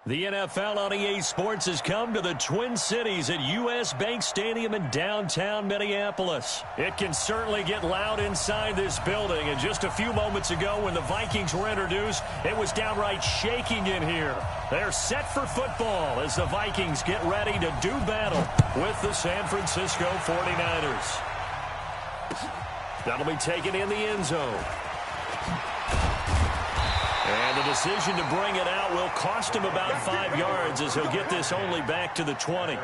The NFL on EA Sports has come to the Twin Cities at US Bank Stadium in downtown Minneapolis. It can certainly get loud inside this building, and just a few moments ago when the Vikings were introduced, it was downright shaking in here. They're set for football as the Vikings get ready to do battle with the San Francisco 49ers. That'll be taken in the end zone. And the decision to bring it out will cost him about 5 yards as he'll get this only back to the 20.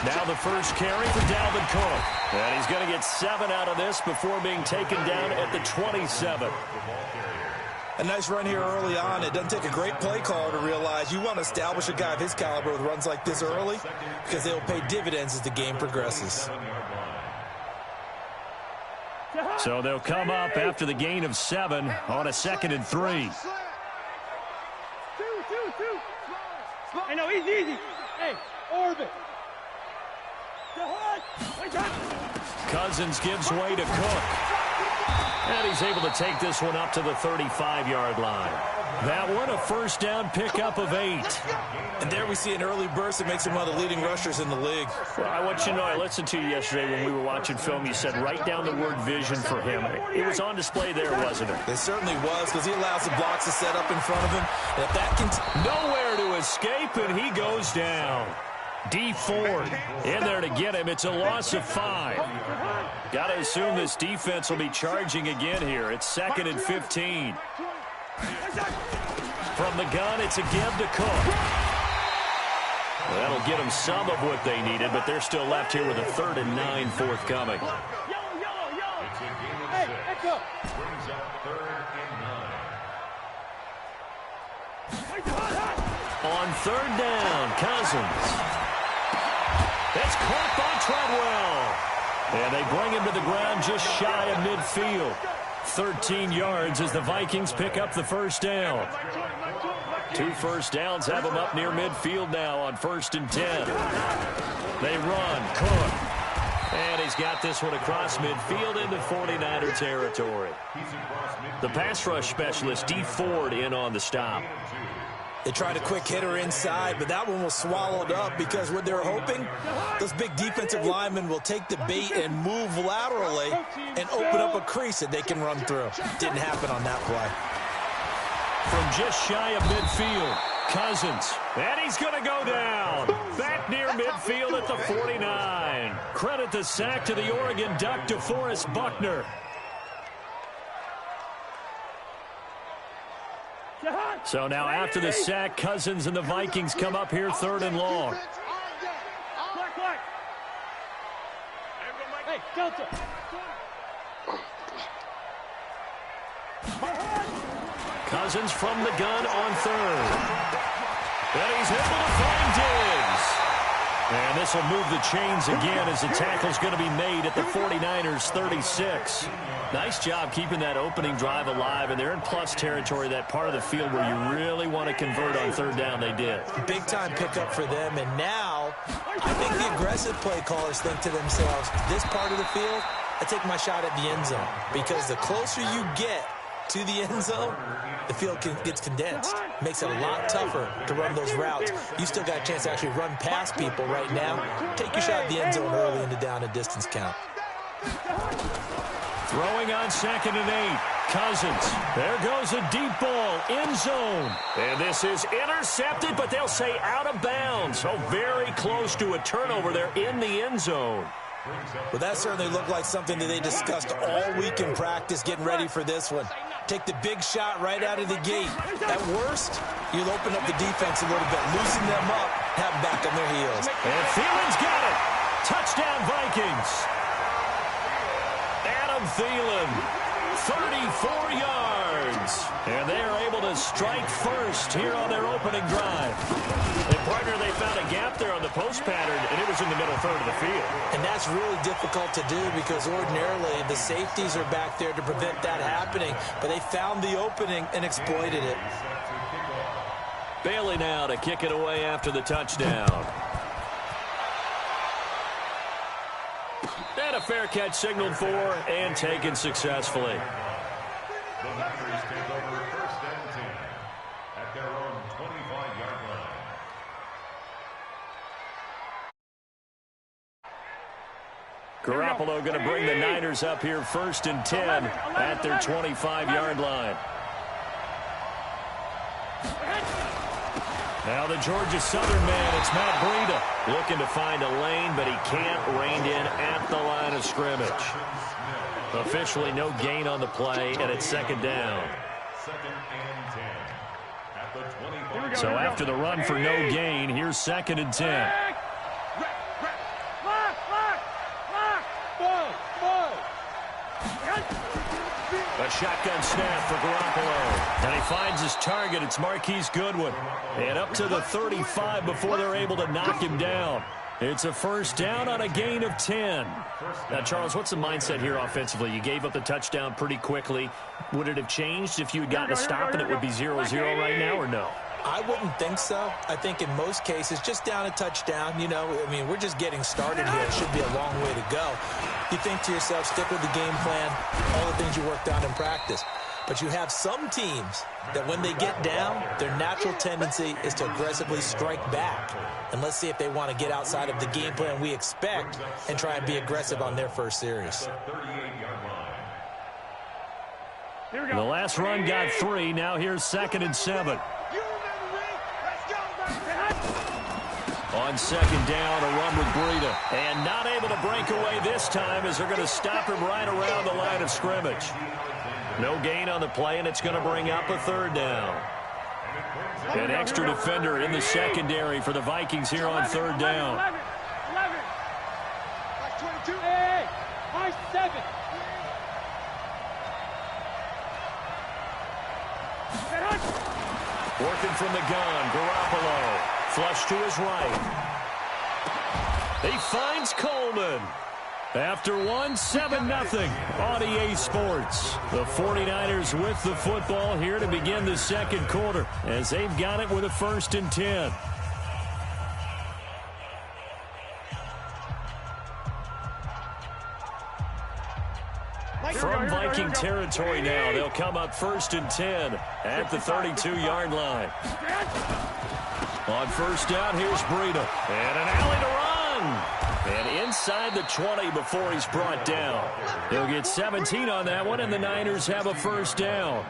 Now the first carry for Dalvin Cook. And he's going to get 7 out of this before being taken down at the 27. A nice run here early on. It doesn't take a great play caller to realize you want to establish a guy of his caliber with runs like this early because they will pay dividends as the game progresses. So they'll come up after the gain of 7 on a 2nd and 3. Hey, no, easy. Hey, orbit. Cousins gives way to Cook. And he's able to take this one up to the 35-yard line. That one, a first down pickup of 8. And there we see an early burst that makes him one of the leading rushers in the league. Well, I want you to know, I listened to you yesterday when we were watching film. You said write down the word vision for him. It was on display there, wasn't it? It certainly was, because he allows the blocks to set up in front of him. And if that can nowhere to escape, and he goes down. D Ford in there to get him. It's a loss of 5. Got to assume this defense will be charging again here. It's 2nd and 15. From the gun, it's a give to Cook. That'll get them some of what they needed, but they're still left here with a 3rd and 9 forthcoming. On 3rd down, Cousins. It's caught by Treadwell. And they bring him to the ground just shy of midfield. 13 yards as the Vikings pick up the first down. 2 first downs have them up near midfield now on 1st and 10. They run. Cook. And he's got this one across midfield into 49er territory. The pass rush specialist, D Ford, in on the stop. They tried a quick hitter inside, but that one was swallowed up because what they're hoping, those big defensive linemen will take the bait and move laterally and open up a crease that they can run through. Didn't happen on that play. From just shy of midfield, Cousins. And he's going to go down. Back near midfield at the 49. Credit the sack to the Oregon Duck, DeForest Buckner. So now after the sack, Cousins and the Vikings come up here 3rd and long. Cousins from the gun on 3rd. And he's able to find Diggs. And this will move the chains again as the tackle's going to be made at the 49ers 36. Nice job keeping that opening drive alive, and they're in plus territory, that part of the field where you really want to convert on 3rd down. They did. Big-time pickup for them, and now I think the aggressive play callers think to themselves, this part of the field, I take my shot at the end zone, because the closer you get to the end zone, the field gets condensed. Makes it a lot tougher to run those routes. You still got a chance to actually run past people right now. Take your shot at the end zone early in the down and distance count. Throwing on 2nd and 8. Cousins. There goes a deep ball. End zone. And this is intercepted, but they'll say out of bounds. So very close to a turnover there in the end zone. Well, that certainly looked like something that they discussed all week in practice, getting ready for this one. Take the big shot right out of the gate. At worst, you'll open up the defense a little bit, loosen them up, have them back on their heels. And Thielen's got it. Touchdown, Vikings. Adam Thielen, 34 yards. And they are able to strike first here on their opening drive. And, partner, they found a gap there on the post pattern, and it was in the middle third of the field. And that's really difficult to do because ordinarily the safeties are back there to prevent that happening. But they found the opening and exploited it. Bailey now to kick it away after the touchdown. And a fair catch signaled for and taken successfully. The Niners take over first and 10 at their own 25-yard line. Garoppolo going to bring the Niners up here first and 10 at their 25-yard line. Now the Georgia Southern man, it's Matt Breida, looking to find a lane, but he can't rein in at the line of scrimmage. Officially no gain on the play, and it's second down. Second and 10 at the 25. So after the run for no gain, here's second and 10. A shotgun snap for Garoppolo. And he finds his target. It's Marquise Goodwin. And up to the 35 before they're able to knock him down. It's a first down on a gain of 10. Now, Charles, what's the mindset here offensively? You gave up the touchdown pretty quickly. Would it have changed if you had gotten a stop and it would be 0-0 right now, or no? I wouldn't think so. I think in most cases, just down a touchdown, you know, I mean, we're just getting started here. It should be a long way to go. You think to yourself, stick with the game plan, all the things you worked on in practice. But you have some teams that when they get down, their natural tendency is to aggressively strike back. And let's see if they want to get outside of the game plan we expect and try and be aggressive on their first series. The last run got 3. Now here's second and 7. On second down, a run with Breida. And not able to break away this time as they're going to stop him right around the line of scrimmage. No gain on the play, and it's going to bring up a third down. An extra defender in the secondary for the Vikings here on third down. 22. Hey, my 7. Working from the gun, Garoppolo. Flush to his right. He finds Coleman. After 7-0 on EA Sports. The 49ers with the football here to begin the second quarter as they've got it with a first and 10. From Viking territory now, they'll come up first and 10 at the 32-yard line. On first down, here's Breida. And an alley to run. And inside the 20 before he's brought down. He'll get 17 on that one, and the Niners have a first down.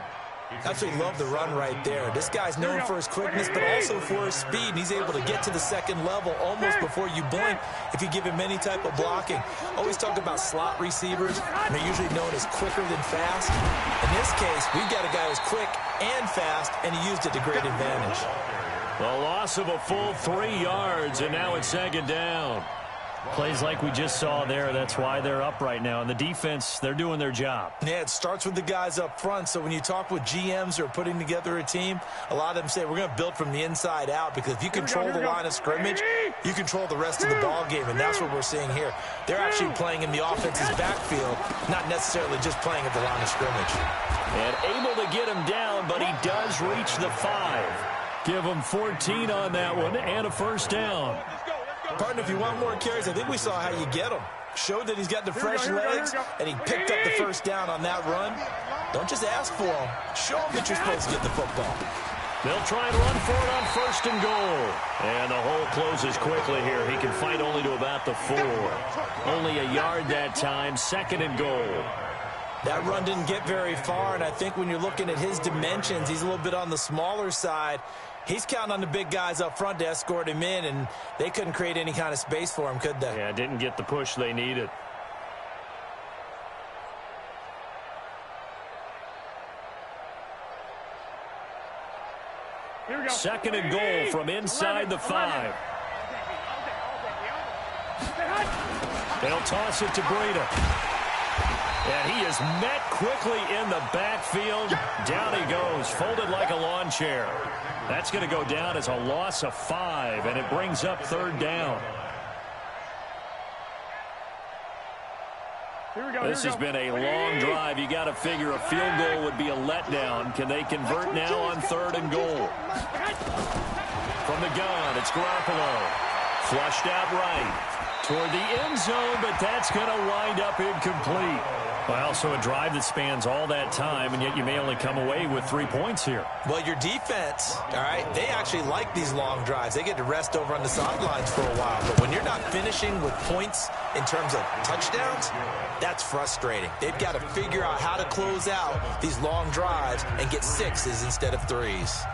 Absolutely love the run right there. This guy's known for his quickness, but also for his speed. And he's able to get to the second level almost before you blink if you give him any type of blocking. Always talk about slot receivers, and they're usually known as quicker than fast. In this case, we've got a guy who's quick and fast, and he used it to great advantage. The loss of a full 3 yards, and now it's second down. Plays like we just saw there. That's why they're up right now. And the defense, they're doing their job. Yeah, it starts with the guys up front. So when you talk with GMs who are putting together a team, a lot of them say we're going to build from the inside out because if you control the line of scrimmage, you control the rest of the ball game, and that's what we're seeing here. They're actually playing in the offense's backfield, not necessarily just playing at the line of scrimmage. And able to get him down, but he does reach the 5. Give him 14 on that one and a first down. Partner, if you want more carries, I think we saw how you get him. Showed that he's got the fresh legs, and he picked up the first down on that run. Don't just ask for him. Show him that you're supposed to get the football. They'll try and run for it on first and goal. And the hole closes quickly here. He can fight only to about the 4. Only a yard that time, second and goal. That run didn't get very far, and I think when you're looking at his dimensions, he's a little bit on the smaller side. He's counting on the big guys up front to escort him in, and they couldn't create any kind of space for him, could they? Yeah, didn't get the push they needed. Second and goal from inside the 5. They'll toss it to Breida. And he is met quickly in the backfield. Down he goes, folded like a lawn chair. That's going to go down as a loss of 5, and it brings up 3rd down. This has been a long drive. You got to figure a field goal would be a letdown. Can they convert now on 3rd and goal? From the gun, it's Garoppolo. Flushed out right toward the end zone, but that's going to wind up incomplete. Well, so a drive that spans all that time, and yet you may only come away with 3 points here. Well, your defense, all right, they actually like these long drives. They get to rest over on the sidelines for a while. But when you're not finishing with points in terms of touchdowns, that's frustrating. They've got to figure out how to close out these long drives and get 6s instead of 3s.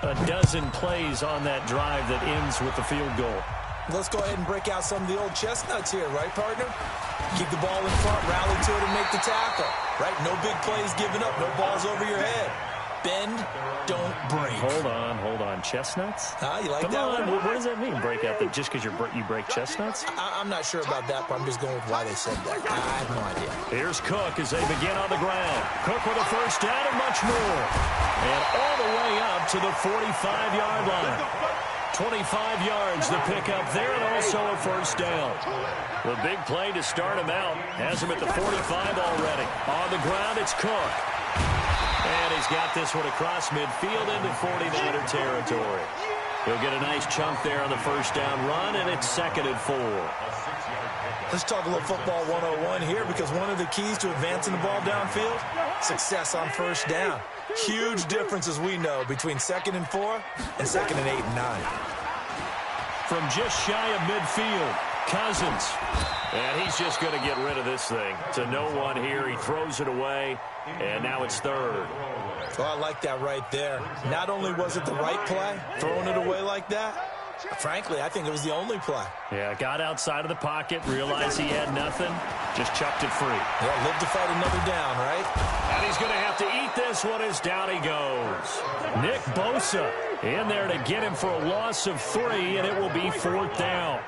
A dozen plays on that drive that ends with the field goal. Let's go ahead and break out some of the old chestnuts here, right, partner? Keep the ball in front, rally to it, and make the tackle, right? No big plays given up, no balls over your head. Bend, don't break. Hold on. Chestnuts? You like Come that on. one? What does that mean, break out? Just because you break chestnuts? I'm not sure about that, but I'm just going with why they said that. I have no idea. Here's Cook as they begin on the ground. Cook with a 1st down and much more. And all the way up to the 45-yard line. 25 yards the pickup there, and also a 1st down. The big play to start him out has him at the 45 already. On the ground, it's Cook. And he's got this one across midfield into 49er territory. He'll get a nice chunk there on the 1st down run, and it's 2nd and 4. Let's talk a little football 101 here, because one of the keys to advancing the ball downfield, success on 1st down. Huge difference, as we know, between 2nd and 4 and 2nd and 8 and 9. From just shy of midfield, Cousins. And he's just going to get rid of this thing. To no one here. He throws it away, and now it's 3rd. Well, I like that right there. Not only was it the right play, throwing it away like that, frankly, I think it was the only play. Yeah, got outside of the pocket, realized he had nothing, just chucked it free. Yeah, live to fight another down, right? And he's going to have to eat this one as down he goes. Nick Bosa in there to get him for a loss of 3, and it will be 4th down.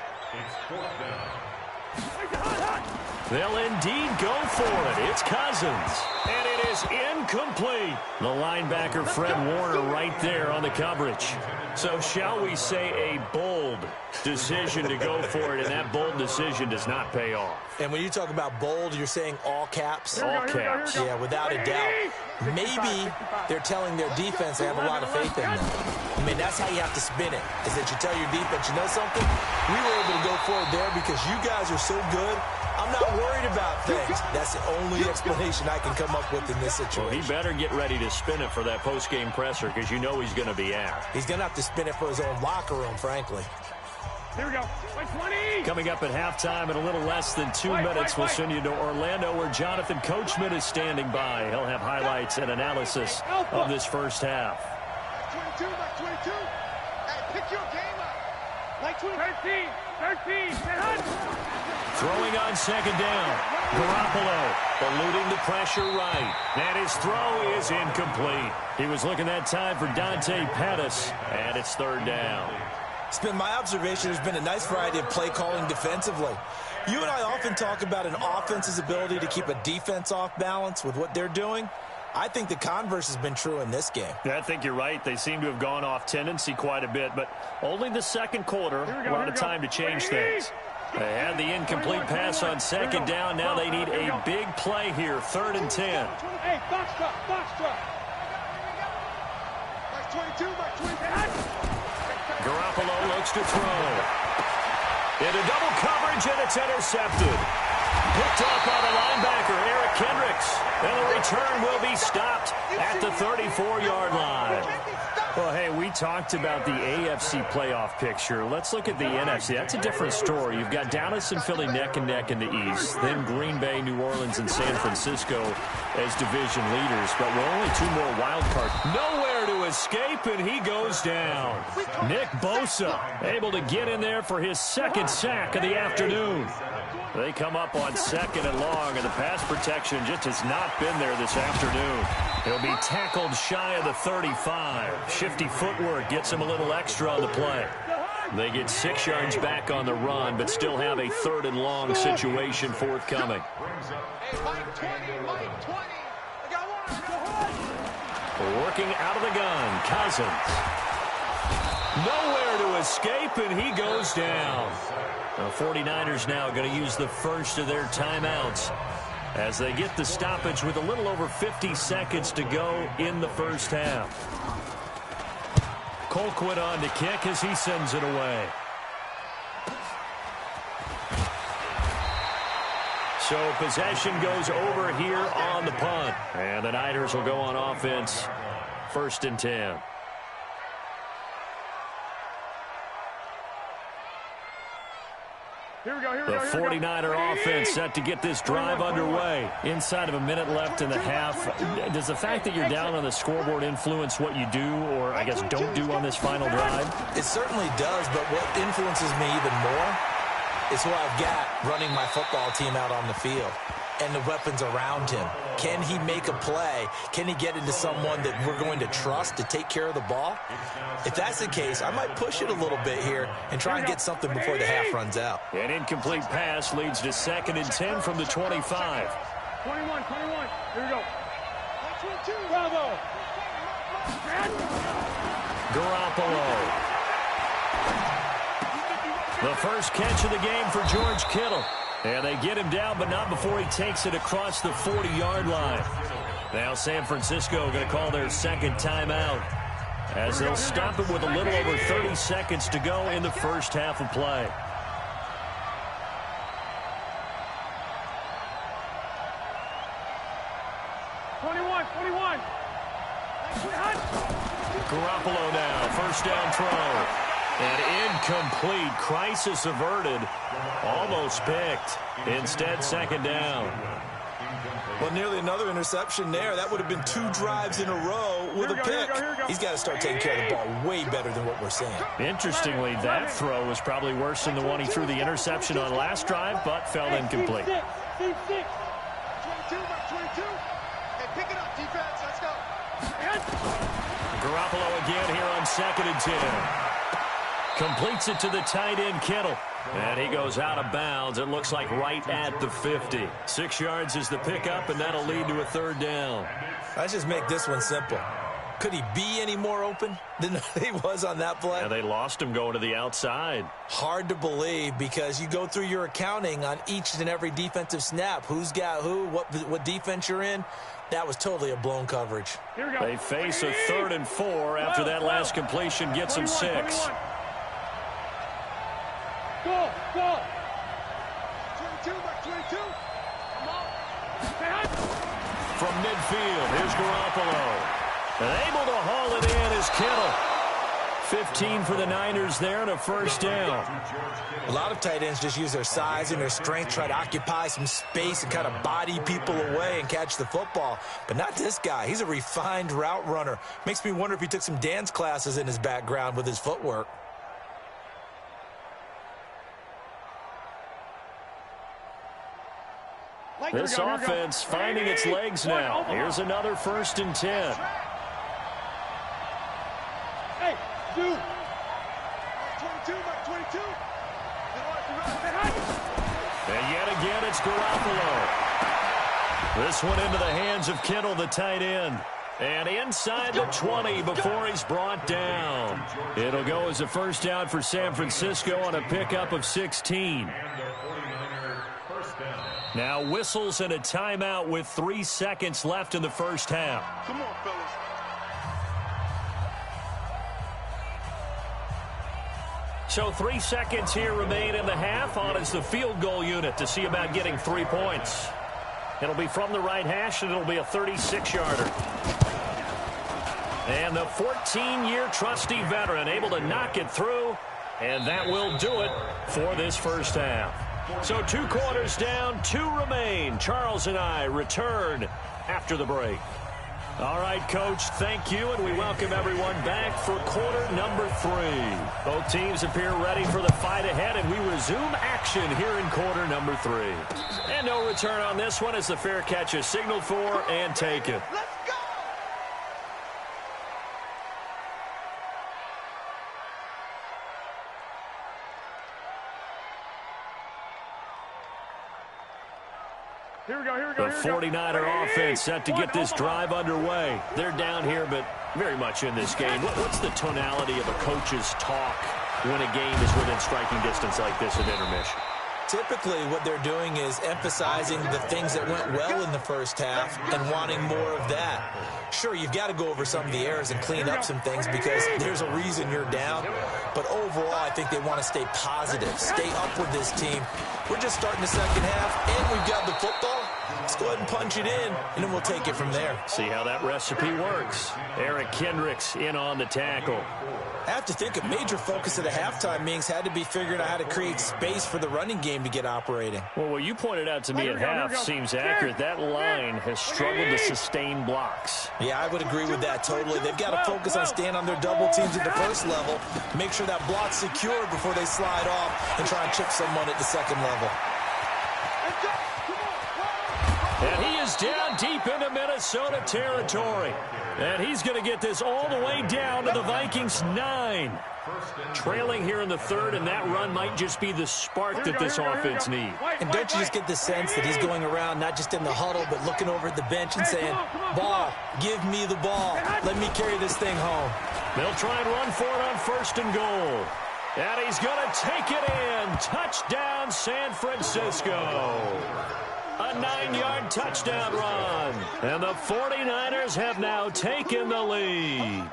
They'll indeed go for it. It's Cousins. And it is incomplete. The linebacker, Fred Warner, right there on the coverage. So shall we say a bold decision to go for it, and that bold decision does not pay off. And when you talk about bold, you're saying all caps? All caps. Yeah, without a doubt. Maybe they're telling their defense they have a lot of faith in them. I mean, that's how you have to spin it, is that you tell your defense, you know something? We were able to go forward there because you guys are so good. I'm not worried about things. That's the only explanation I can come up with in this situation. Well, he better get ready to spin it for that post-game presser, because you know he's going to be asked. He's going to have to spin it for his own locker room, frankly. Here we go. 20. Coming up at halftime in a little less than 2 minutes, we'll send you to Orlando, where Jonathan Coachman is standing by. He'll have highlights and analysis of this first half. 22, like 22. Hey, pick your game up. Like 13. Throwing on 2nd down. Garoppolo eluding the pressure right. And his throw is incomplete. He was looking that time for Dante Pettis, and it's 3rd down. It's been my observation there's been a nice variety of play calling defensively. You and I often talk about an offense's ability to keep a defense off balance with what they're doing. I think the converse has been true in this game. Yeah, I think you're right. They seem to have gone off tendency quite a bit, but only the 2nd quarter, a lot of time to change things. They had the incomplete pass on 2nd down. Now they need a big play here, 3rd and 10. Hey, box truck. Like 22, like 20. Garoppolo looks to throw. Into double coverage, and it's intercepted. Picked off by the linebacker, Eric Kendricks. And the return will be stopped at the 34-yard line. Well, hey, we talked about the AFC playoff picture. Let's look at the NFC. That's a different story. You've got Dallas and Philly neck and neck in the East. Then Green Bay, New Orleans, and San Francisco as division leaders. But we're only 2 more wild cards. Nowhere to escape, and he goes down. Nick Bosa able to get in there for his 2nd sack of the afternoon. They come up on 2nd and long, and the pass protection just has not been there this afternoon. He'll be tackled shy of the 35. Shifty footwork gets him a little extra on the play. They get 6 yards back on the run, but still have a 3rd and long situation forthcoming. Hey, Mike 20, Mike 20. I got one. Working out of the gun, Cousins. Nowhere to escape, and he goes down. The 49ers now going to use the first of their timeouts as they get the stoppage with a little over 50 seconds to go in the first half. Colquitt on to kick as he sends it away. So possession goes over here on the punt. And the Niners will go on offense, 1st and 10. Here we go, here we The go, here we go. 49er offense set to get this drive underway. Inside of a minute left in the half. Does the fact that you're down on the scoreboard influence what you do, or I guess don't do on this final drive? It certainly does, but what influences me even more is who I've got running my football team out on the field and the weapons around him. Can he make a play? Can he get into someone that we're going to trust to take care of the ball? If that's the case, I might push it a little bit here and try and get something before the half runs out. An incomplete pass leads to 2nd and 10 from the 25. 21, 21. Here we go. 22. Bravo. Garoppolo. The first catch of the game for George Kittle. And they get him down, but not before he takes it across the 40-yard line. Now San Francisco going to call their 2nd timeout as they'll stop it with a little over 30 seconds to go in the first half of play. Garoppolo now, first down throw. And incomplete. Crisis averted. Almost picked. Instead, 2nd down. Well, nearly another interception there. That would have been 2 drives in a row with a pick. He's got to start taking care of the ball way better than what we're seeing. Interestingly, that throw was probably worse than the one he threw the interception on last drive, but fell incomplete. 22, 22. Hey, pick it up, defense. Let's go. Garoppolo again here on 2nd and 10. Completes it to the tight end, Kittle. And he goes out of bounds. It looks like right at the 50. 6 yards is the pickup, and that'll lead to a 3rd down. Let's just make this one simple. Could he be any more open than he was on that play? Yeah, they lost him going to the outside. Hard to believe because you go through your accounting on each and every defensive snap. Who's got who, what defense you're in. That was totally a blown coverage. Here we go. They face a 3rd and 4 after that last completion gets them 6. Go, go. 22, Mark 22. Come on. From midfield, here's Garoppolo. And able to haul it in is Kittle. 15 for the Niners there and a first down. A lot of tight ends just use their size and their strength, try to occupy some space and kind of body people away and catch the football. But not this guy. He's a refined route runner. Makes me wonder if he took some dance classes in his background with his footwork. This offense finding its legs now. Here's another 1st and 10. Hey, dude. 22, Mark 22. And yet again, it's Garoppolo. This one into the hands of Kittle, the tight end. And inside the 20 before he's brought down. It'll go as a first down for San Francisco on a pickup of 16. Now whistles and a timeout with 3 seconds left in the first half. Come on, fellas. So 3 seconds here remain in the half. On is the field goal unit to see about getting 3 points. It'll be from the right hash, and it'll be a 36-yarder. And the 14-year trusty veteran able to knock it through, and that will do it for this first half. So 2 quarters down, 2 remain. Charles and I return after the break. All right, Coach, thank you, and we welcome everyone back for quarter number 3. Both teams appear ready for the fight ahead, and we resume action here in quarter number 3. And no return on this one as the fair catch is signaled for and taken. Let's go. The 49er offense set to get this drive underway. They're down here, but very much in this game. What's the tonality of a coach's talk when a game is within striking distance like this at intermission? Typically, what they're doing is emphasizing the things that went well in the first half and wanting more of that. Sure, you've got to go over some of the errors and clean up some things because there's a reason you're down. But overall, I think they want to stay positive, stay up with this team. We're just starting the second half, and we've got the football. Let's go ahead and punch it in, and then we'll take it from there. See how that recipe works. Eric Kendricks in on the tackle. I have to think a major focus of the halftime meetings had to be figuring out how to create space for the running game to get operating. Well, what you pointed out to me at half seems accurate. That line has struggled to sustain blocks. Yeah, I would agree with that totally. They've got to focus on staying on their double teams at the first level, make sure that block's secure before they slide off and try and chip someone at the second level. And he is down deep into Minnesota territory. And he's going to get this all the way down to the Vikings 9. Trailing here in the third, and that run might just be the spark that this offense needs. And don't you just get the sense that he's going around not just in the huddle, but looking over at the bench and saying, ball, give me the ball. Let me carry this thing home. They'll try and run for it on first and goal. And he's going to take it in. Touchdown, San Francisco. A 9-yard touchdown run. And the 49ers have now taken the lead.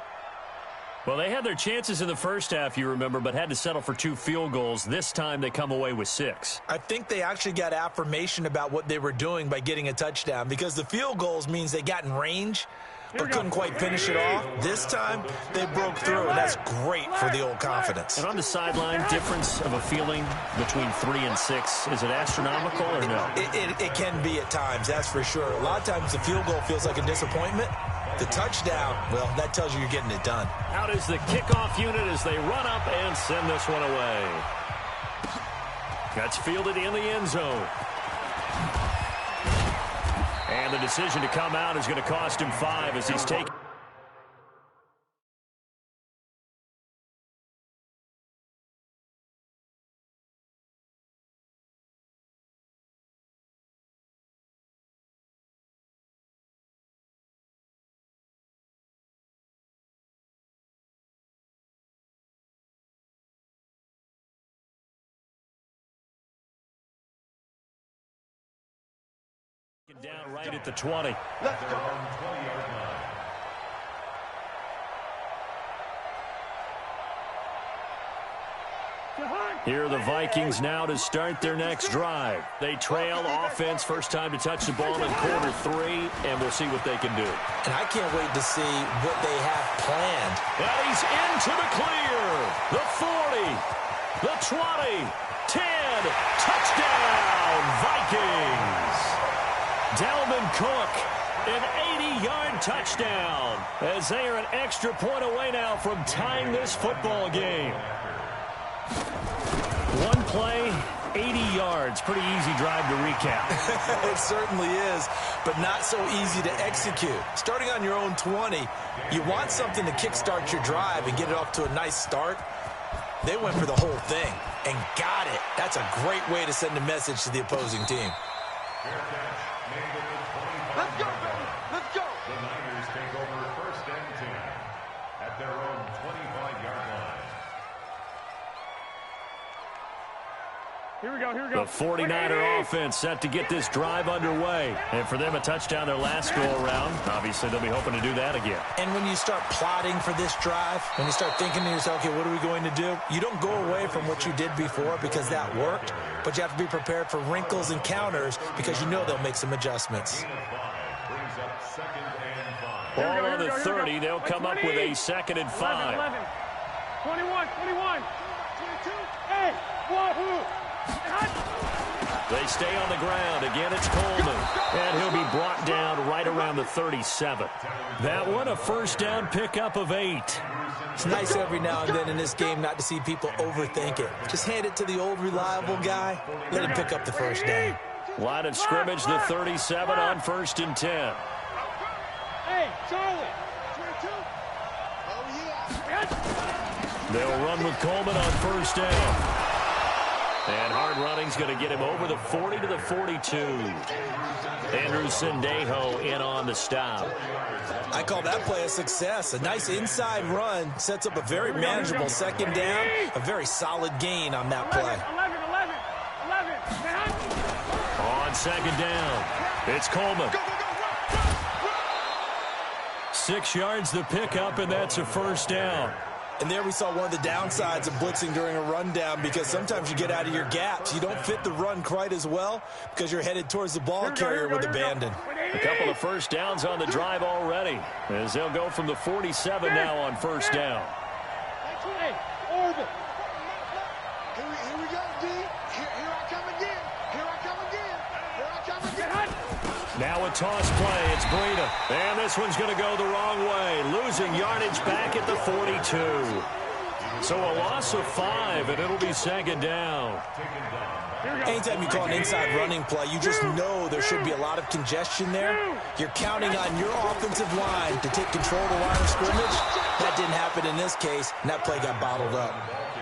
Well, they had their chances in the first half, you remember, but had to settle for 2 field goals. This time they come away with 6. I think they actually got affirmation about what they were doing by getting a touchdown because the field goals means they got in range but couldn't quite finish it off. This time, they broke through, and that's great for the old confidence. And on the sideline, difference of a feeling between 3 and 6, is it astronomical or no? It can be at times, that's for sure. A lot of times the field goal feels like a disappointment. The touchdown, well, that tells you you're getting it done. Out is the kickoff unit as they run up and send this one away. That's fielded in the end zone. And the decision to come out is going to cost him 5 as he's taken. Down right at the 20. Let's go. Here are the Vikings now to start their next drive. They trail offense, first time to touch the ball in quarter 3, and we'll see what they can do. And I can't wait to see what they have planned. And he's into the clear. The 40, the 20, 10, touchdown, Vikings. Dalvin Cook, an 80-yard touchdown, as they are an extra point away now from tying this football game. One play, 80 yards. Pretty easy drive to recap. It certainly is, but not so easy to execute. Starting on your own 20, you want something to kickstart your drive and get it off to a nice start. They went for the whole thing and got it. That's a great way to send a message to the opposing team. Let's go, baby. Let's go. The Niners take over first and 10 at their own 25-yard line. Here we go. The 49er offense set to get this drive underway. And for them, a touchdown their last go-around. Obviously, they'll be hoping to do that again. And when you start plotting for this drive, when you start thinking to yourself, okay, what are we going to do? You don't go away from what you did before because that worked, but you have to be prepared for wrinkles and counters because you know they'll make some adjustments. Ball on the 30. They'll come up with a 2nd and 5. 21, 22, hey, wahoo! They stay on the ground. Again, it's Coleman. And he'll be brought down right around the 37. That one, a first down pickup of 8. It's nice every now and then in this game not to see people overthink it. Just hand it to the old reliable guy. Let him pick up the first down. Line of scrimmage, the 37 on 1st and 10. Hey, Charlie. 22. Oh, yeah. They'll run with Coleman on 1st down. And hard running's going to get him over the 40 to the 42. Andrew Sendejo in on the stop. I call that play a success. A nice inside run sets up a very manageable second down. A very solid gain on that play. 11. On second down, it's Coleman. 6 yards the pickup, and that's a first down. And there we saw one of the downsides of blitzing during a rundown, because sometimes you get out of your gaps. You don't fit the run quite as well because you're headed towards the ball carrier with abandon. A couple of first downs on the drive already, as they'll go from the 47 now on first down. Hey, Orville. Here we go, D. Here I come again. Here I come again. Now a toss play. It's Breida. And this one's going to go the wrong way. Losing yardage back at the 42. So a loss of 5, and it'll be second down. Anytime you call an inside running play, you just know there should be a lot of congestion there. You're counting on your offensive line to take control of the line of scrimmage. That didn't happen in this case, and that play got bottled up.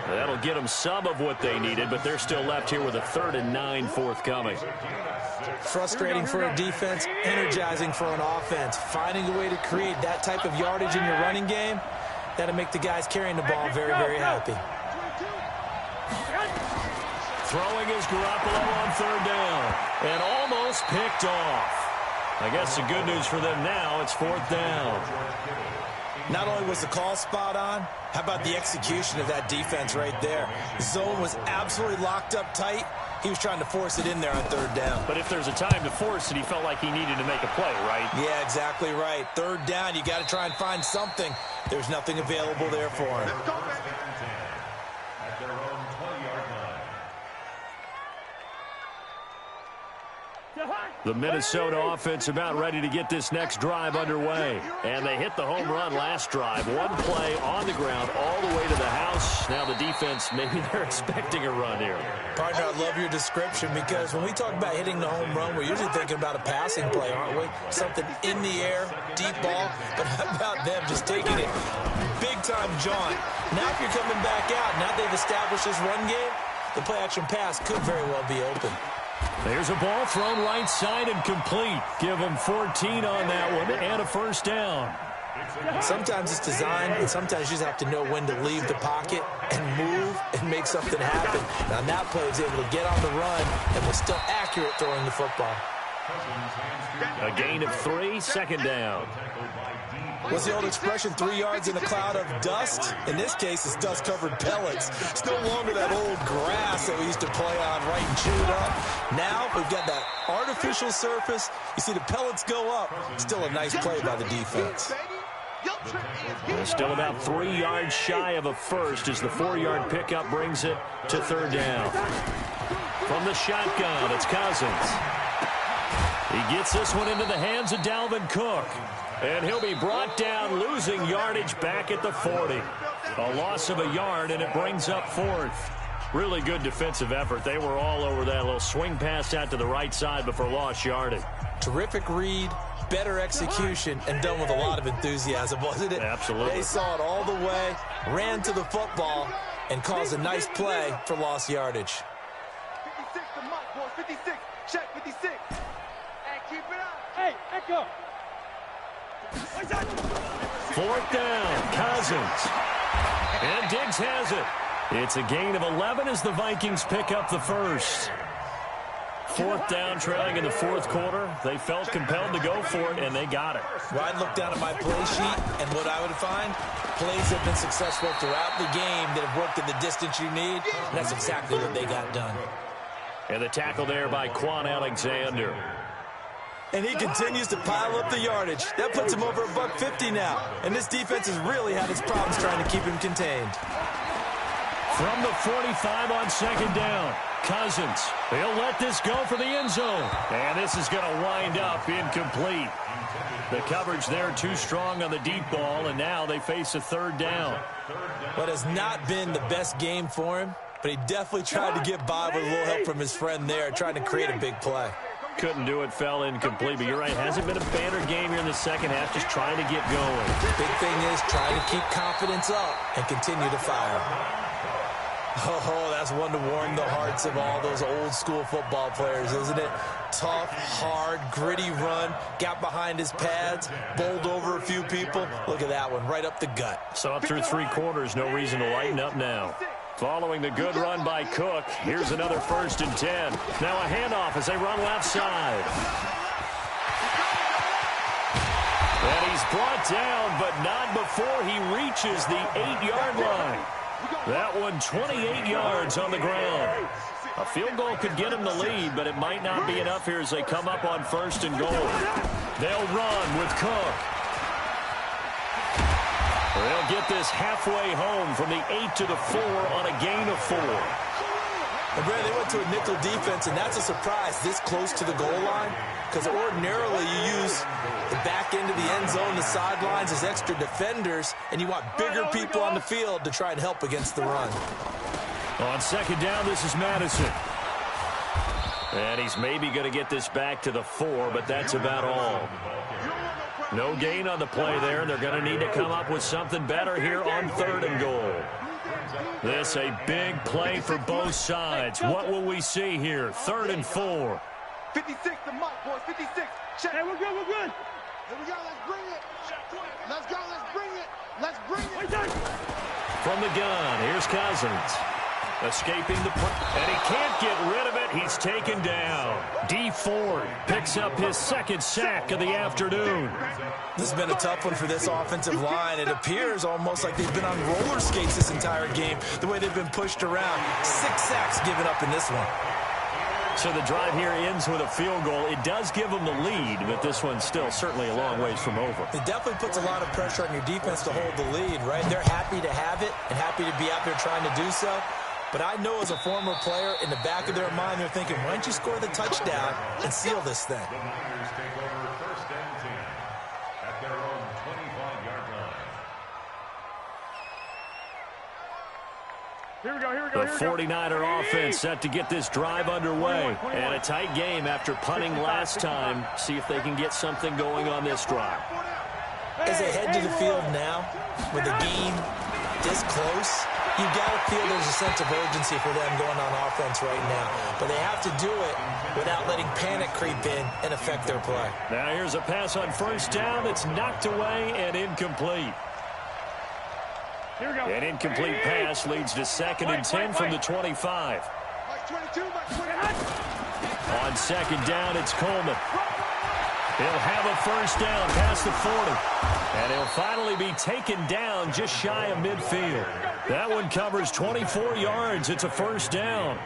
That'll get them some of what they needed, but they're still left here with a 3rd and 9 forthcoming. Frustrating for a defense, energizing for an offense. Finding a way to create that type of yardage in your running game, that'll make the guys carrying the ball very, very happy. Throwing is Garoppolo on 3rd down, and almost picked off. I guess the good news for them now, it's 4th down. Not only was the call spot on, how about the execution of that defense right there? The zone was absolutely locked up tight. He was trying to force it in there on 3rd down. But if there's a time to force it, he felt like he needed to make a play, right? Yeah, exactly right. 3rd down, you got to try and find something. There's nothing available there for him. At their own 20-yard line. The Minnesota offense about ready to get this next drive underway. And they hit the home run last drive. One play on the ground all the way to the house. Now the defense, maybe they're expecting a run here. Partner, I love your description, because when we talk about hitting the home run, we're usually thinking about a passing play, aren't we? Something in the air, deep ball. But how about them just taking it big-time jaunt? Now if you're coming back out, now they've established this run game, the play-action pass could very well be open. There's a ball thrown right side and complete. Give them 14 on that one and a first down. Sometimes it's designed, and sometimes you just have to know when to leave the pocket and move and make something happen. Now, that play was able to get on the run and was still accurate throwing the football. A gain of 3, second down. What's the old expression, 3 yards in a cloud of dust? In this case, it's dust-covered pellets. It's no longer that old grass that we used to play on right and chew it up. Now we've got that artificial surface. You see the pellets go up. Still a nice play by the defense. Still about 3 yards shy of a first as the 4-yard pickup brings it to 3rd down. From the shotgun, it's Cousins. He gets this one into the hands of Dalvin Cook. And he'll be brought down, losing yardage back at the 40. A loss of a yard, and it brings up 4th. Really good defensive effort. They were all over that little swing pass out to the right side before lost yardage. Terrific read, better execution, and done with a lot of enthusiasm, wasn't it? Absolutely. They saw it all the way, ran to the football, and caused a nice play for lost yardage. 56 to Mike, boys. 56. Check 56. Hey, keep it up. Hey, Echo. 4th down, Cousins. And Diggs has it. It's a gain of 11 as the Vikings pick up the first. 4th down, trailing in the 4th quarter. They felt compelled to go for it, and they got it. Well, I'd look down at my play sheet, and what I would find, plays have been successful throughout the game that have worked in the distance you need, and that's exactly what they got done. And the tackle there by Quan Alexander. And he continues to pile up the yardage. That puts him over $150 now. And this defense has really had its problems trying to keep him contained. From the 45 on second down, Cousins. He'll let this go for the end zone. And this is going to wind up incomplete. The coverage there too strong on the deep ball, and now they face a 3rd down. What has not been the best game for him, but he definitely tried to get by with a little help from his friend there, trying to create a big play. Couldn't do it, fell incomplete, but you're right, hasn't been a banner game here in the second half, just trying to get going. Big thing is trying to keep confidence up and continue to fire. Oh, that's one to warm the hearts of all those old-school football players, isn't it? Tough, hard, gritty run, got behind his pads, bowled over a few people. Look at that one, right up the gut. So through 3 quarters, no reason to lighten up now. Following the good run by Cook, here's another 1st and 10. Now a handoff as they run left side. And he's brought down, but not before he reaches the 8-yard line. That one 28 yards on the ground. A field goal could get him the lead, but it might not be enough here as they come up on 1st and goal. They'll run with Cook. They'll get this halfway home from the 8 to the 4 on a gain of 4. And Brad, they went to a nickel defense, and that's a surprise this close to the goal line, because ordinarily you use the back end of the end zone, the sidelines as extra defenders, and you want bigger people on the field to try and help against the run. On 2nd down, this is Madison. And he's maybe going to get this back to the 4, but that's about all. No gain on the play there, and they're going to need to come up with something better here on 3rd and goal. This a big play for both sides. What will we see here? 3rd and 4. 56, the mark, boys. 56. Check. Hey, we're good, we're good. Here we go, let's bring it. Let's go, let's bring it. Let's bring it. From the gun, here's Cousins. Escaping the and he can't get rid of it. He's taken down. D Ford picks up his 2nd sack of the afternoon. This has been a tough one for this offensive line. It appears almost like they've been on roller skates this entire game, the way they've been pushed around. 6 sacks given up in this one. So the drive here ends with a field goal. It does give them the lead, but this one's still certainly a long ways from over. It definitely puts a lot of pressure on your defense to hold the lead, right? They're happy to have it and happy to be out there trying to do so. But I know as a former player, in the back of their mind, they're thinking, why don't you score the touchdown and seal this thing? The Niners take over 1st and 10 at their own 25-yard line. Here we go, here we go. The 49er offense set to get this drive underway. And a tight game after punting last time. See if they can get something going on this drive. As they head to the field now, with the game this close, you've got to feel there's a sense of urgency for them going on offense right now. But they have to do it without letting panic creep in and affect their play. Now here's a pass on 1st down. It's knocked away and incomplete. Here we go. An incomplete pass leads to 2nd and 10 from the 25. Mike 22, Mike 21. On 2nd down, it's Coleman. He'll have a 1st down past the 40. And he'll finally be taken down just shy of midfield. That one covers 24 yards. It's a 1st down.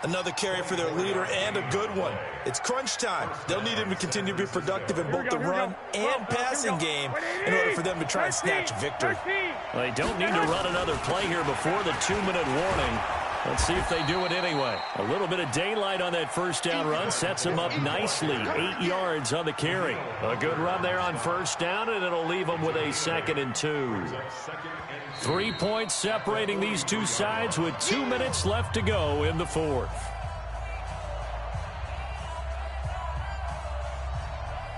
Another carry for their leader and a good one. It's crunch time. They'll need him to continue to be productive in both the run and passing game in order for them to try and snatch victory. Well, they don't need to run another play here before the 2-minute warning. Let's see if they do it anyway. A little bit of daylight on that 1st down run sets them up nicely. 8 yards on the carry. A good run there on 1st down, and it'll leave them with a 2nd and 2. 3 points separating these two sides with 2 minutes left to go in the 4th.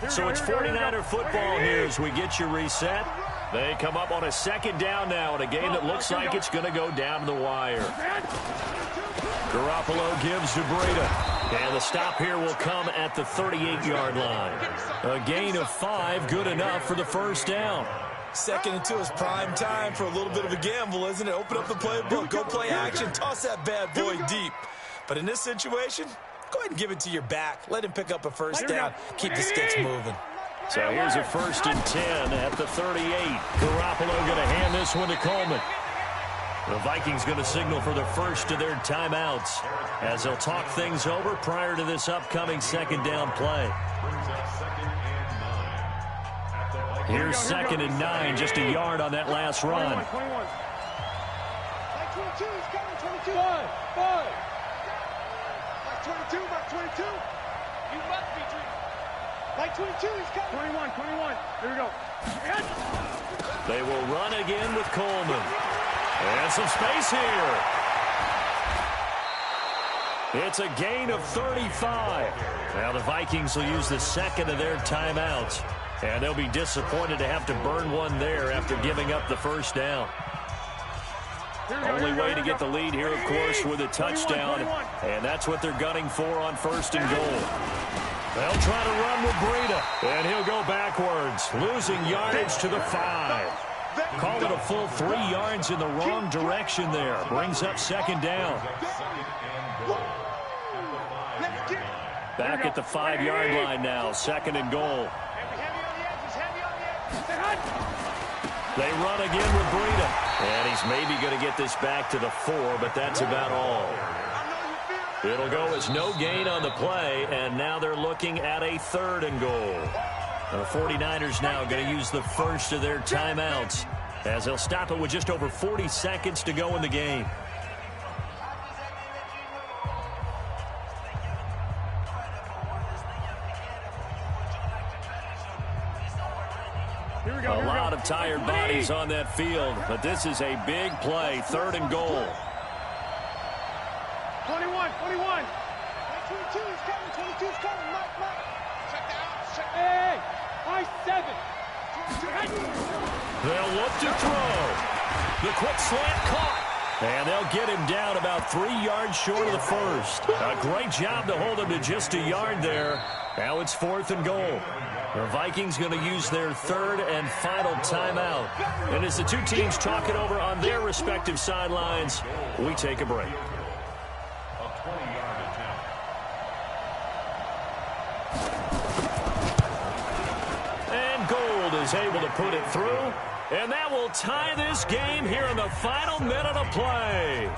So it's 49er football here as we get you reset. They come up on a 2nd down now in a game that looks like it's going to go down to the wire. Garoppolo gives to Breda. And the stop here will come at the 38-yard line. A gain of 5, good enough for the 1st down. 2nd and 2 is prime time for a little bit of a gamble, isn't it? Open up the playbook, go play action, toss that bad boy deep. But in this situation, go ahead and give it to your back. Let him pick up a 1st down, keep the sticks moving. So here's a 1st and 10 at the 38. Garoppolo going to hand this one to Coleman. The Vikings going to signal for the first of their timeouts as they'll talk things over prior to this upcoming 2nd down play. Here's 2nd and 9, just a yard on that last run. 21. Mike 22, he's coming, 22. 5. Mike 22, Mike 22. You must be dreaming. Mike 22, he's coming. 21. Here we go. They will run again with Coleman. And some space here. It's a gain of 35. Now the Vikings will use the 2nd of their timeouts. And they'll be disappointed to have to burn one there after giving up the 1st down. Only way to get the lead here, of course, with a touchdown. And that's what they're gunning for on 1st and goal. They'll try to run with Breida. And he'll go backwards, losing yardage to the 5. Call it a full 3 yards in the wrong direction there. Brings up 2nd down. Back at the 5-yard line now. 2nd and goal. They run again with Breida. And he's maybe going to get this back to the 4, but that's about all. It'll go as no gain on the play, and now they're looking at a 3rd and goal. The 49ers now going to use the first of their timeouts as they'll stop it with just over 40 seconds to go in the game. A lot of tired bodies on that field, but this is a big play. 3rd and goal. 21. 22 is coming. 22 is coming. Mike. Check out. Hey. I-7. They'll look to throw. The quick slant caught. And they'll get him down about 3 yards short of the first. A great job to hold him to just a yard there. Now it's 4th and goal. The Vikings going to use their 3rd and final timeout. And as the two teams talk it over on their respective sidelines, we take a break. And Gold is able to put it through. And that will tie this game here in the final minute of play.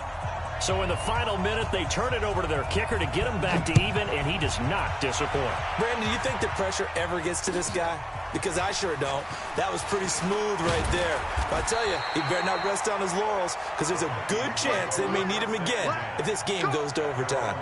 So in the final minute, they turn it over to their kicker to get him back to even, and he does not disappoint. Brandon, do you think the pressure ever gets to this guy? Because I sure don't. That was pretty smooth right there. But I tell you, he better not rest on his laurels, because there's a good chance they may need him again if this game goes to overtime.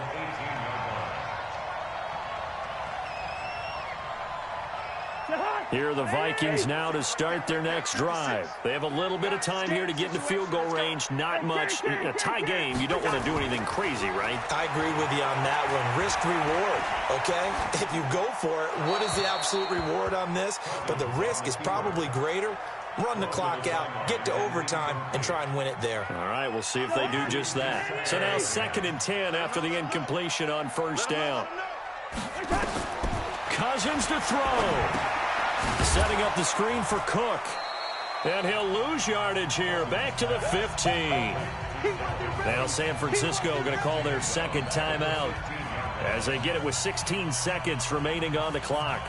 Here are the Vikings now to start their next drive. They have a little bit of time here to get into field goal range. Not much. A tie game, you don't want to do anything crazy, right? I agree with you on that one. Risk-reward, okay? If you go for it, what is the absolute reward on this? But the risk is probably greater. Run the clock out, get to overtime, and try and win it there. All right, we'll see if they do just that. So now 2nd and 10 after the incompletion on 1st down. Cousins to throw. Setting up the screen for Cook. And he'll lose yardage here. Back to the 15. Now San Francisco going to call their 2nd timeout as they get it with 16 seconds remaining on the clock.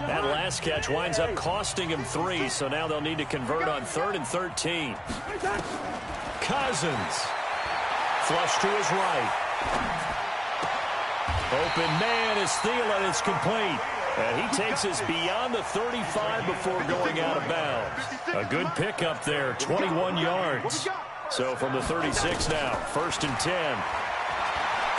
That last catch winds up costing him 3, so now they'll need to convert on 3rd and 13. Cousins. Flush to his right. Open man is Thielen. It's complete. And he takes us beyond the 35 before going out of bounds. A good pickup there, 21 yards. So from the 36 now, 1st and 10.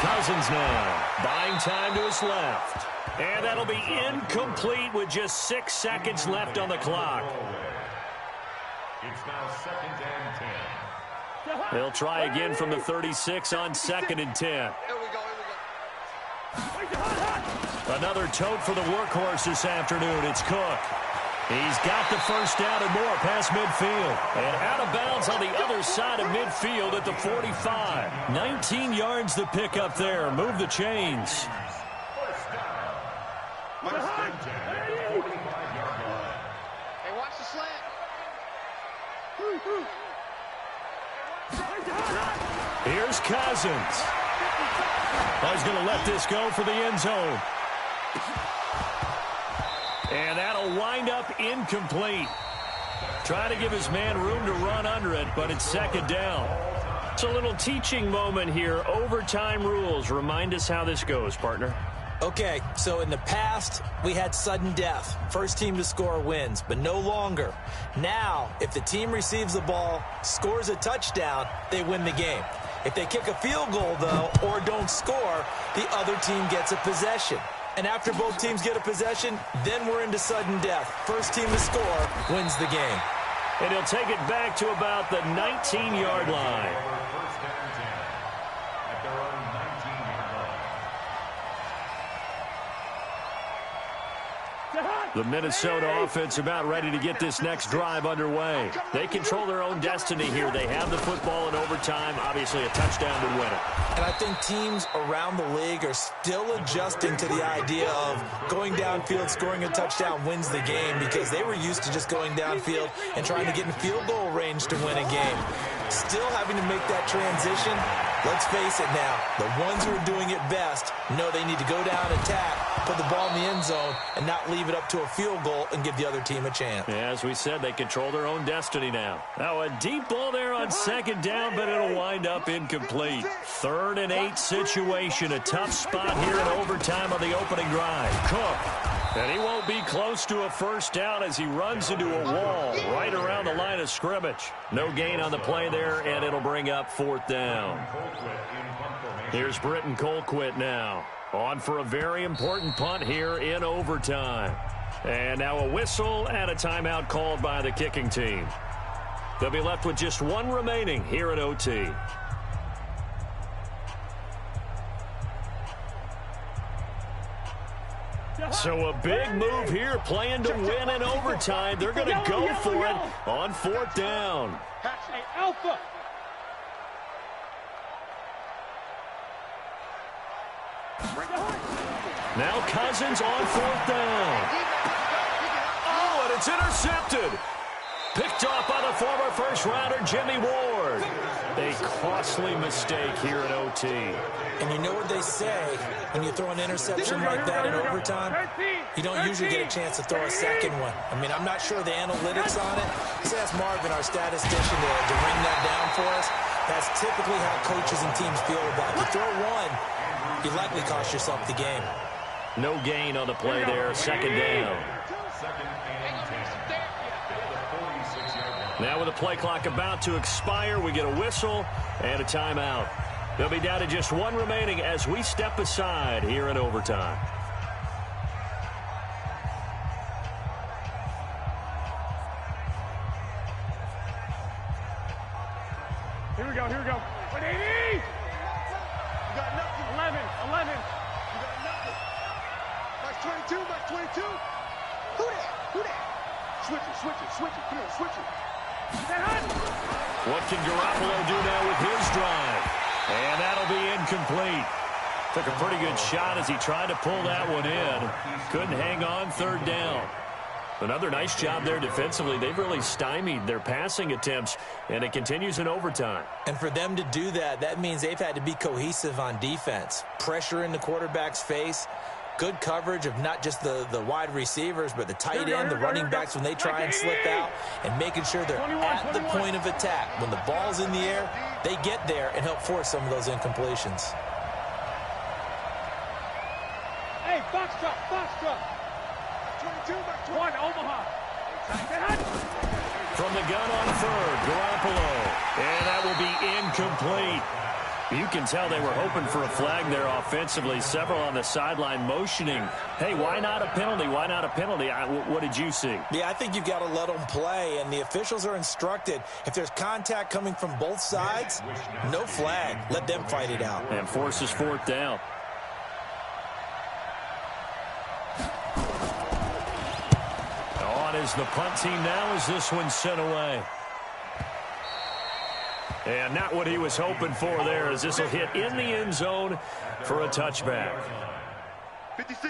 Cousins now, buying time to his left. And that'll be incomplete with just 6 seconds left on the clock. It's now 2nd and 10. They'll try again from the 36 on 2nd and 10. Another tote for the workhorse this afternoon. It's Cook. He's got the first down and more past midfield. And out of bounds on the other side of midfield at the 45. 19 yards to pick up there. Move the chains. First and 10 at the 45-yard line. Hey, watch the slant. Here's Cousins. He's going to let this go for the end zone. And that'll wind up incomplete. Trying to give his man room to run under it, but it's 2nd down. It's a little teaching moment here. Overtime rules. Remind us how this goes, partner. Okay, so in the past, we had sudden death. First team to score wins, but no longer. Now, if the team receives the ball, scores a touchdown, they win the game. If they kick a field goal, though, or don't score, the other team gets a possession. And after both teams get a possession, then we're into sudden death. First team to score wins the game. And he'll take it back to about the 19-yard line. First and 10 at their own 19-yard line. The Minnesota offense about ready to get this next drive underway. They control their own destiny here. They have the football in overtime. Obviously, a touchdown would win it. And I think teams around the league are still adjusting to the idea of going downfield, scoring a touchdown wins the game, because they were used to just going downfield and trying to get in field goal range to win a game. Still having to make that transition. Let's face it now, the ones who are doing it best know they need to go down, attack, put the ball in the end zone, and not leave it up to a field goal and give the other team a chance. Yeah, as we said, they control their own destiny now. Now, a deep ball there on second down, but it'll wind up incomplete. 3rd and 8 situation, a tough spot here in overtime on the opening drive. Cook. And he won't be close to a first down as he runs into a wall right around the line of scrimmage. No gain on the play there, and it'll bring up 4th down. Here's Britton Colquitt now. On for a very important punt here in overtime. And now a whistle and a timeout called by the kicking team. They'll be left with just one remaining here at OT. So a big move here, playing to win in overtime. They're going to go for it on 4th down. Hey, Alpha. Now Cousins on 4th down. Oh, and it's intercepted. Picked off by the former first-rounder Jimmy Ward. A costly mistake here at OT. And you know what they say, when you throw an interception like that in overtime, you don't usually get a chance to throw a second one. I mean, I'm not sure the analytics on it. Let's ask Marvin, our statistician, to ring that down for us. That's typically how coaches and teams feel about it. You throw one, you likely cost yourself the game. No gain on the play there, 2nd down. Now with the play clock about to expire, we get a whistle and a timeout. They'll be down to just one remaining as we step aside here in overtime. Here we go, here we go. 180! You got nothing. 11. You got nothing. Max 22. Who that? Switch it. Come on, switch it. Is that hot? What can Garoppolo do now with his drive? And that'll be incomplete. Took a pretty good shot as he tried to pull that one in. Couldn't hang on, 3rd down. Another nice job there defensively. They've really stymied their passing attempts, and it continues in overtime. And for them to do that, that means they've had to be cohesive on defense. Pressure in the quarterback's face. Good coverage of not just the wide receivers, but the tight end, the running backs when they try and slip out, and making sure they're at the point of attack. When the ball's in the air, they get there and help force some of those incompletions. Hey, box truck. 22, 1, Omaha. From the gun on 3rd, Garoppolo. And that will be incomplete. You can tell they were hoping for a flag there offensively. Several on the sideline motioning, hey, why not a penalty? Why not a penalty? What did you see? Yeah, I think you've got to let them play, and the officials are instructed, if there's contact coming from both sides, no flag. Let them fight it out. And forces 4th down. On is the punt team now as this one's sent away. And not what he was hoping for there, as this will hit in the end zone for a touchback.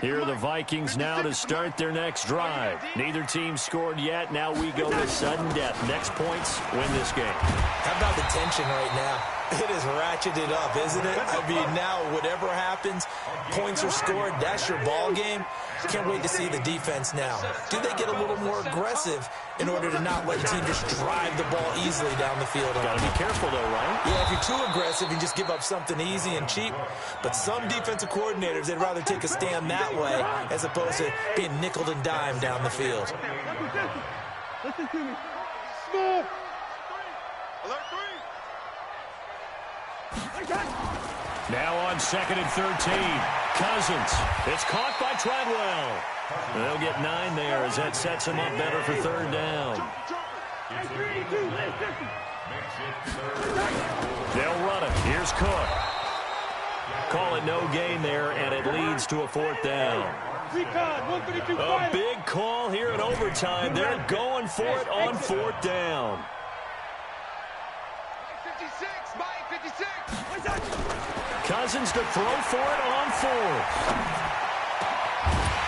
Here are the Vikings now to start their next drive. Neither team scored yet. Now we go to sudden death. Next points win this game. How about the tension right now? It is ratcheted up, isn't it? I mean, now whatever happens, points are scored, that's your ball game. Can't wait to see the defense now. Do they get a little more aggressive in order to not let the team just drive the ball easily down the field? Got to be careful, though, right? Yeah, if you're too aggressive, you just give up something easy and cheap. But some defensive coordinators, they'd rather take a stand that way as opposed to being nickeled and dimed down the field. Listen to me. Small. Alert 3. Now on 2nd and 13. Cousins. It's caught by Treadwell. They'll get 9 there as that sets him up better for 3rd down. They'll run it. Here's Cook. Call it no gain there, and it leads to a 4th down. A big call here in overtime. They're going for it on fourth down. 56, Mike, 56. Cousins to throw for it on fourth.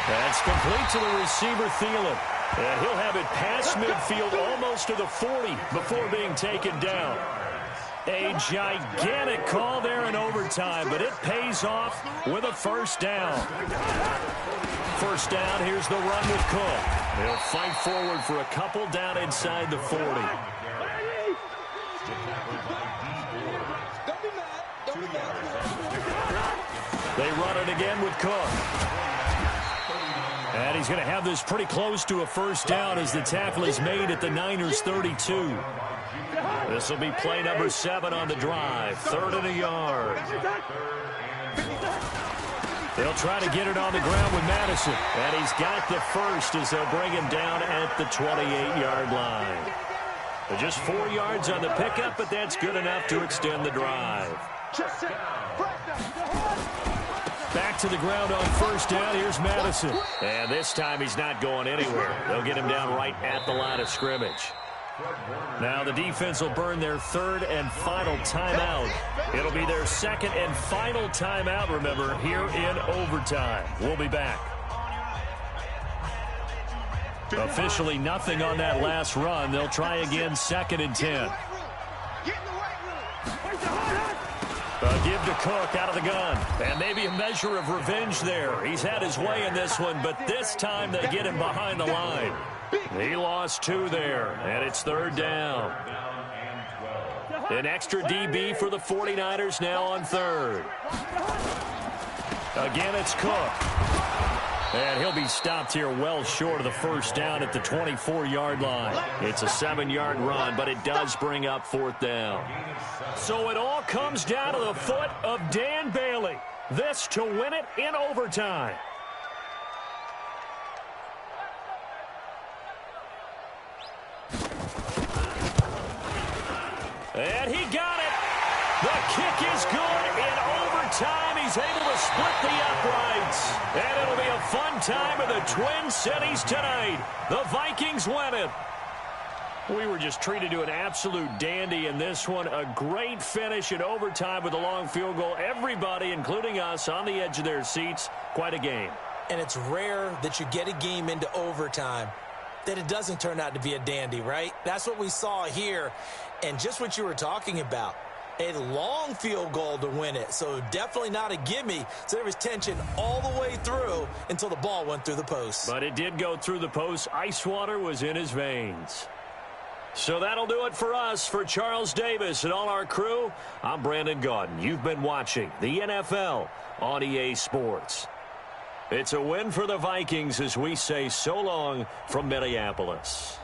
That's complete to the receiver, Thielen. And he'll have it past midfield almost to the 40 before being taken down. A gigantic call there in overtime, but it pays off with a first down. First down, here's the run with Cook. He'll fight forward for a couple down inside the 40. They run it again with Cook. And he's going to have this pretty close to a first down as the tackle is made at the Niners' 32. This will be play number 7 on the drive. 3rd and a yard. They'll try to get it on the ground with Madison. And he's got the first as they'll bring him down at the 28-yard line. Just 4 yards on the pickup, but that's good enough to extend the drive. Back to the ground on first down. Here's Madison. And this time he's not going anywhere. They'll get him down right at the line of scrimmage. Now the defense will burn their 3rd and final timeout. It'll be their 2nd and final timeout, remember, here in overtime. We'll be back. Officially nothing on that last run. They'll try again 2nd and 10. Give to Cook out of the gun. And maybe a measure of revenge there. He's had his way in this one, but this time they get him behind the line. He lost 2 there, and it's 3rd down. An extra DB for the 49ers now on 3rd. Again, it's Cook. And he'll be stopped here well short of the first down at the 24-yard line. It's a 7-yard run, but it does bring up 4th down. So it all comes down to the foot of Dan Bailey. This to win it in overtime. And he got it. The kick is good in overtime. He's able to split the uprights. And it'll be a fun time in the Twin Cities tonight. The Vikings win it. We were just treated to an absolute dandy in this one. A great finish in overtime with a long field goal. Everybody, including us, on the edge of their seats. Quite a game. And it's rare that you get a game into overtime that it doesn't turn out to be a dandy, right? That's what we saw here. And just what you were talking about. A long field goal to win it. So definitely not a gimme. So there was tension all the way through until the ball went through the post. But it did go through the post. Ice water was in his veins. So that'll do it for us. For Charles Davis and all our crew, I'm Brandon Gaudin. You've been watching the NFL on EA Sports. It's a win for the Vikings as we say so long from Minneapolis.